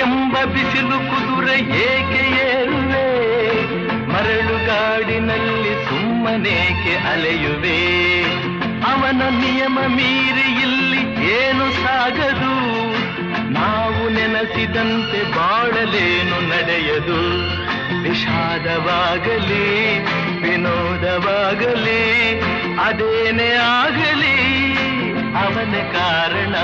ಎಂಬ ಬಿಸಿಲು ಕುದುರೆ ಏಕೆ ಏರುವೆ, ಮರಳುಗಾಡಿನಲ್ಲಿ ಸುಮ್ಮನೇಕೆ ಅಲೆಯುವೆ. ಅವನ ನಿಯಮ ಮೀರಿ ಇಲ್ಲಿ ಏನು ಸಾಗದು, ನಾವು ನೆನಸಿದಂತೆ ಬಾಳಲೇನು ನಡೆಯದು. ವಿಷಾದವಾಗಲಿ ವಿನೋದವಾಗಲಿ ಅದೇನೇ ಆಗಲಿ ಅವನ ಕಾರಣ.